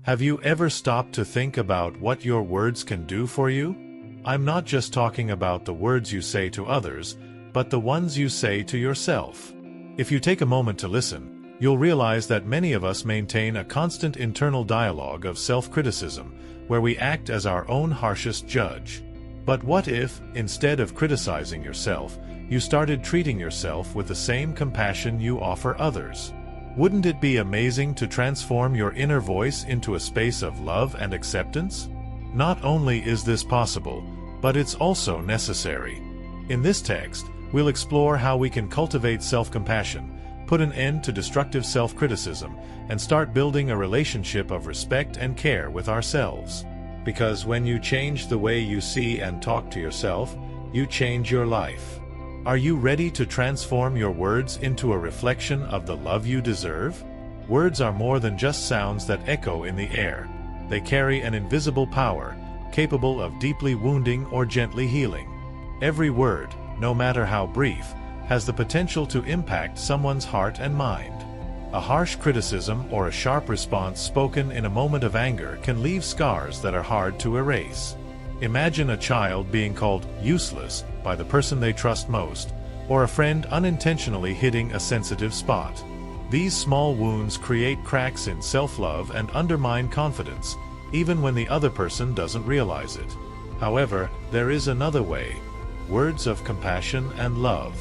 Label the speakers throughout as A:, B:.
A: Have you ever stopped to think about what your words can do for you? I'm not just talking about the words you say to others, but the ones you say to yourself. If you take a moment to listen, you'll realize that many of us maintain a constant internal dialogue of self-criticism, where we act as our own harshest judge. But what if, instead of criticizing yourself, you started treating yourself with the same compassion you offer others? Wouldn't it be amazing to transform your inner voice into a space of love and acceptance? Not only is this possible, but it's also necessary. In this text, we'll explore how we can cultivate self-compassion, put an end to destructive self-criticism, and start building a relationship of respect and care with ourselves. Because when you change the way you see and talk to yourself, you change your life. Are you ready to transform your words into a reflection of the love you deserve? Words are more than just sounds that echo in the air. They carry an invisible power, capable of deeply wounding or gently healing. Every word, no matter how brief, has the potential to impact someone's heart and mind. A harsh criticism or a sharp response spoken in a moment of anger can leave scars that are hard to erase. Imagine a child being called useless by the person they trust most, or a friend unintentionally hitting a sensitive spot. These small wounds create cracks in self-love and undermine confidence, even when the other person doesn't realize it. However, there is another way: words of compassion and love.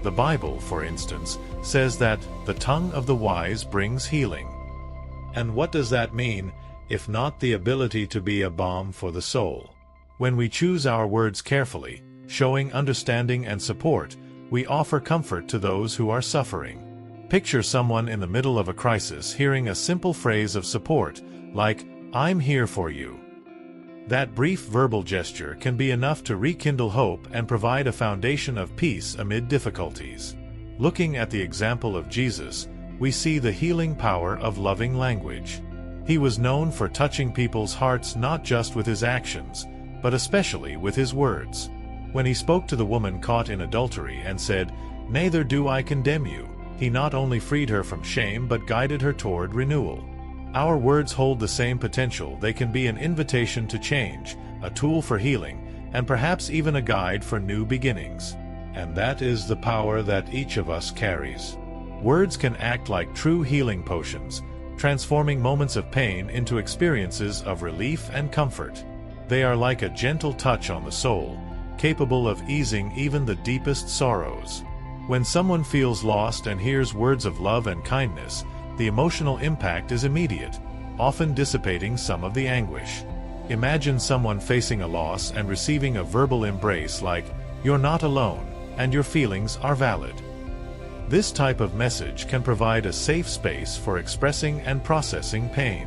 A: The Bible, for instance, says that the tongue of the wise brings healing. And what does that mean, if not the ability to be a balm for the soul? When we choose our words carefully, showing understanding and support, we offer comfort to those who are suffering. Picture someone in the middle of a crisis hearing a simple phrase of support, like, "I'm here for you." That brief verbal gesture can be enough to rekindle hope and provide a foundation of peace amid difficulties. Looking at the example of Jesus, we see the healing power of loving language. He was known for touching people's hearts not just with his actions, but especially with his words. When he spoke to the woman caught in adultery and said, "Neither do I condemn you," he not only freed her from shame but guided her toward renewal. Our words hold the same potential. They can be an invitation to change, a tool for healing, and perhaps even a guide for new beginnings. And that is the power that each of us carries. Words can act like true healing potions, transforming moments of pain into experiences of relief and comfort. They are like a gentle touch on the soul, capable of easing even the deepest sorrows. When someone feels lost and hears words of love and kindness, the emotional impact is immediate, often dissipating some of the anguish. Imagine someone facing a loss and receiving a verbal embrace like, "You're not alone, and your feelings are valid." This type of message can provide a safe space for expressing and processing pain.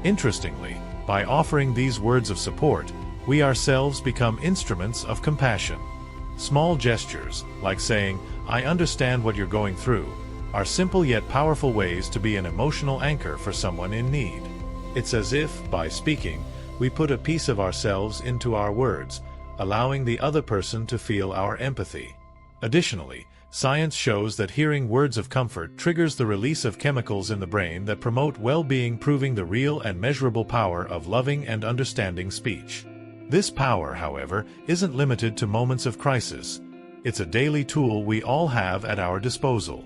A: Interestingly, by offering these words of support, we ourselves become instruments of compassion. Small gestures, like saying, "I understand what you're going through," are simple yet powerful ways to be an emotional anchor for someone in need. It's as if, by speaking, we put a piece of ourselves into our words, allowing the other person to feel our empathy. Additionally, science shows that hearing words of comfort triggers the release of chemicals in the brain that promote well-being, proving the real and measurable power of loving and understanding speech. This power, however, isn't limited to moments of crisis. It's a daily tool we all have at our disposal.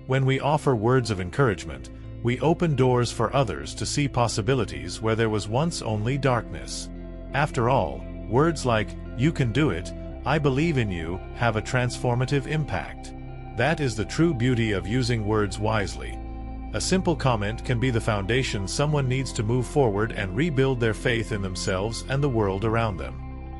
A: When we offer words of encouragement, we open doors for others to see possibilities where there was once only darkness. After all, words like, "You can do it," "I believe in you," have a transformative impact. That is the true beauty of using words wisely. A simple comment can be the foundation someone needs to move forward and rebuild their faith in themselves and the world around them.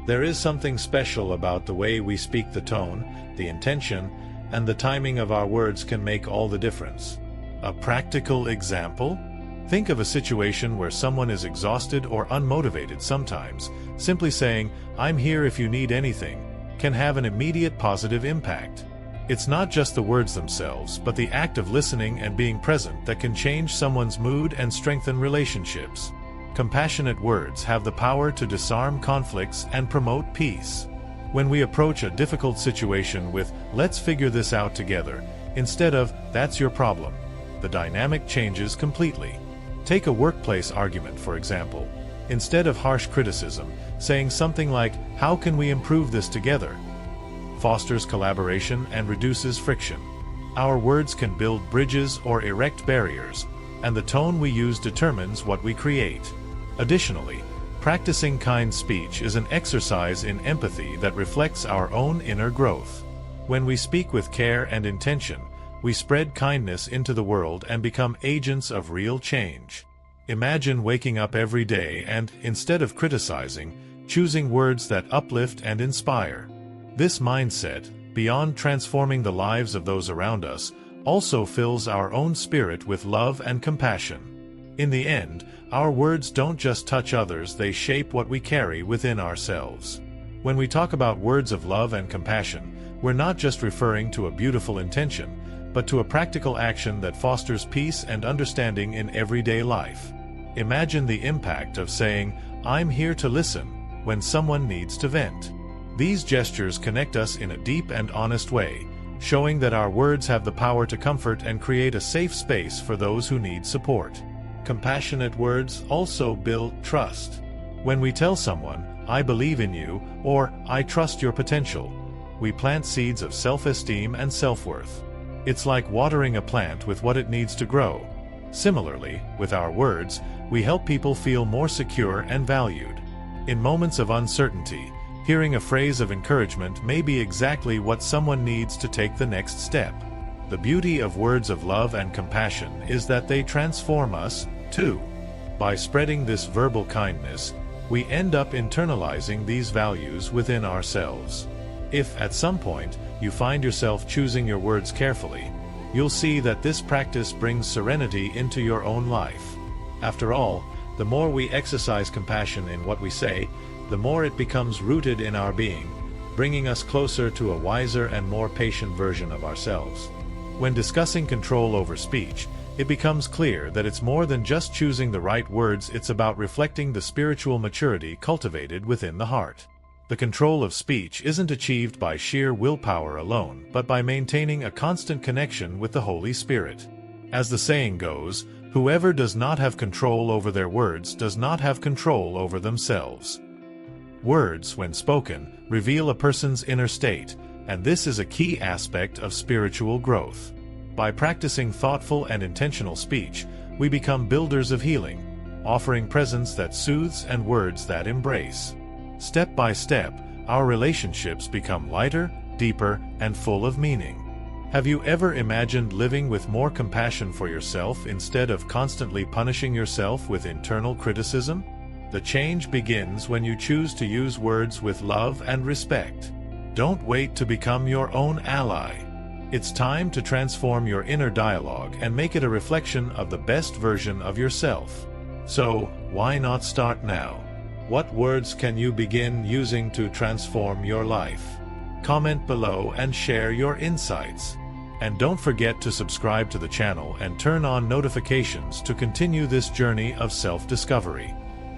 A: There is something special about the way we speak. The tone, the intention, and the timing of our words can make all the difference. A practical example? Think of a situation where someone is exhausted or unmotivated. Sometimes, simply saying, "I'm here if you need anything," can have an immediate positive impact. It's not just the words themselves, but the act of listening and being present that can change someone's mood and strengthen relationships. Compassionate words have the power to disarm conflicts and promote peace. When we approach a difficult situation with, "Let's figure this out together," instead of, "That's your problem," the dynamic changes completely. Take a workplace argument, for example. Instead of harsh criticism, saying something like, "How can we improve this together?" fosters collaboration and reduces friction. Our words can build bridges or erect barriers, and the tone we use determines what we create. Additionally, practicing kind speech is an exercise in empathy that reflects our own inner growth. When we speak with care and intention, we spread kindness into the world and become agents of real change. Imagine waking up every day and, instead of criticizing, choosing words that uplift and inspire. This mindset, beyond transforming the lives of those around us, also fills our own spirit with love and compassion. In the end, our words don't just touch others, they shape what we carry within ourselves. When we talk about words of love and compassion, we're not just referring to a beautiful intention, but to a practical action that fosters peace and understanding in everyday life. Imagine the impact of saying, "I'm here to listen," when someone needs to vent. These gestures connect us in a deep and honest way, showing that our words have the power to comfort and create a safe space for those who need support. Compassionate words also build trust. When we tell someone, "I believe in you," or "I trust your potential," we plant seeds of self-esteem and self-worth. It's like watering a plant with what it needs to grow. Similarly, with our words, we help people feel more secure and valued. In moments of uncertainty, hearing a phrase of encouragement may be exactly what someone needs to take the next step. The beauty of words of love and compassion is that they transform us, too. By spreading this verbal kindness, we end up internalizing these values within ourselves. If, at some point, you find yourself choosing your words carefully, you'll see that this practice brings serenity into your own life. After all, the more we exercise compassion in what we say, the more it becomes rooted in our being, bringing us closer to a wiser and more patient version of ourselves. When discussing control over speech, it becomes clear that it's more than just choosing the right words, it's about reflecting the spiritual maturity cultivated within the heart. The control of speech isn't achieved by sheer willpower alone, but by maintaining a constant connection with the Holy Spirit. As the saying goes, whoever does not have control over their words does not have control over themselves. Words, when spoken, reveal a person's inner state, and this is a key aspect of spiritual growth. By practicing thoughtful and intentional speech, we become builders of healing, offering presence that soothes and words that embrace. Step by step, our relationships become lighter, deeper, and full of meaning. Have you ever imagined living with more compassion for yourself instead of constantly punishing yourself with internal criticism? The change begins when you choose to use words with love and respect. Don't wait to become your own ally. It's time to transform your inner dialogue and make it a reflection of the best version of yourself. So, why not start now? What words can you begin using to transform your life? Comment below and share your insights. And don't forget to subscribe to the channel and turn on notifications to continue this journey of self-discovery.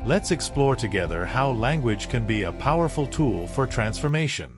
A: Let's explore together how language can be a powerful tool for transformation.